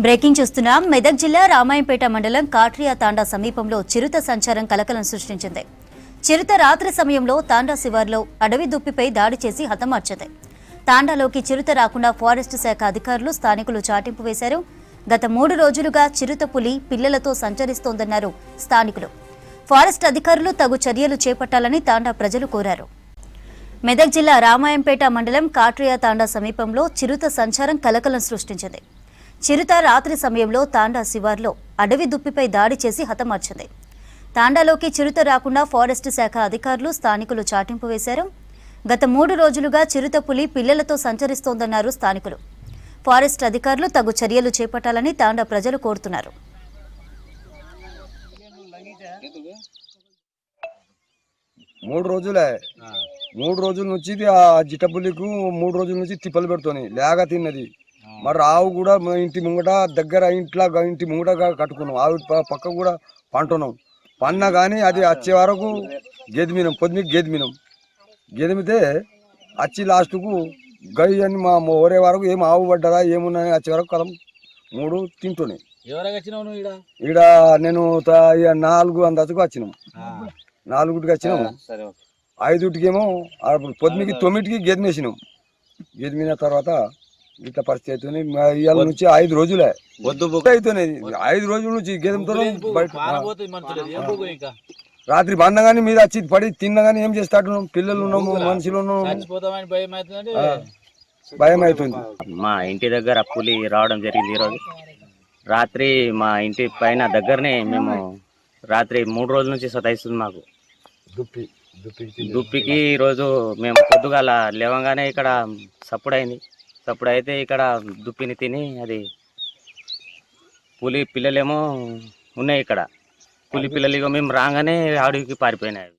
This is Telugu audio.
బ్రేకింగ్ చూస్తున్నాం. మెదక్ జిల్లా రామాయంపేట మండలం కాట్రియా తాండా సమీపంలో చిరుత సంచారం కలకలం సృష్టించింది. చిరుత రాత్రి సమయంలో తాండా శివార్లో అడవి దుప్పిపై దాడి చేసి హతమార్చింది. తాండాలోకి చిరుత రాకుండా ఫారెస్ట్ శాఖ అధికారులు స్థానికులు చాటింపు వేశారు. గత 3 రోజులుగా చిరుత పులి పిల్లలతో సంచరిస్తోందన్నారు స్థానికులు. ఫారెస్ట్ అధికారులు తగు చర్యలు చేపట్టాలని తాండా ప్రజలు కోరారు. మెదక్ జిల్లా రామాయంపేట మండలం కాట్రియా తాండా సమీపంలో చిరుత సంచారం కలకలం సృష్టించింది. చిరుత రాత్రి సమయంలో తాండా శివార్లో అడవి దుప్పిపై దాడి చేసి హతమార్చింది. తాండాలోకి చిరుత రాకుండా ఫారెస్ట్ శాఖ అధికారులు స్థానికులు చాటింపు వేశారు. గత 3 రోజులుగా చిరుత పులి పిల్లలతో సంచరిస్తోందన్నారు స్థానికులు. ఫారెస్ట్ అధికారులు తగు చర్యలు చేపట్టాలని తాండా ప్రజలు కోరుతున్నారు. మూడు రోజుల నుంచి ఆ జిట్టపులికు 3 రోజుల నుంచి తిప్పలు పెడుతుంది లేగా తిన్నది. మరి ఆవు కూడా ఇంటి ముంగట దగ్గర ఇంటి ముంగట కట్టుకున్నాం. ఆవు పక్క కూడా పంటున్నాం. పన్నా కానీ అది వచ్చే వరకు గెదిమినాం. పొద్దుకి గెదిమితే వచ్చి లాస్ట్కు గయ్యి అని మా ఒరే వరకు ఏం ఆవు పడ్డదా ఏమున్నాయి వచ్చే వరకు కలం 3 తింటున్నాయి. ఈడ నేను 4 అంతకు వచ్చినాం. 4కి వచ్చినాము. 5టికేమో పొద్దుకి 9కి గెదిమేసినాం. గెదిమిన తర్వాత ఇట్లా పరిస్థితి అవుతుంది. ఇవాళ నుంచి 5 రోజులే అవుతున్నాయి. 5 రోజుల నుంచి గెదంతో రాత్రి బందగాని మీద వచ్చి పడి తిన్నగాని ఏం చేస్తాడు. పిల్లలు ఉన్నాము, మనుషులు ఉన్నాము, భయం అవుతుంది. మా ఇంటి దగ్గర పులి రావడం జరిగింది. ఈరోజు రాత్రి మా ఇంటి పైన దగ్గరనే మేము రాత్రి 3 రోజుల నుంచి సతాయిస్తుంది మాకు దుప్పికి. ఈరోజు మేము పొద్దుగాల లేవగానే ఇక్కడ సప్పుడు అయితే ఇక్కడ దుప్పిని తిని అది పులి పిల్లలేమో ఉన్నాయి. ఇక్కడ పులి పిల్లలు మేము రాగానే అడవికి పారిపోయినాయి.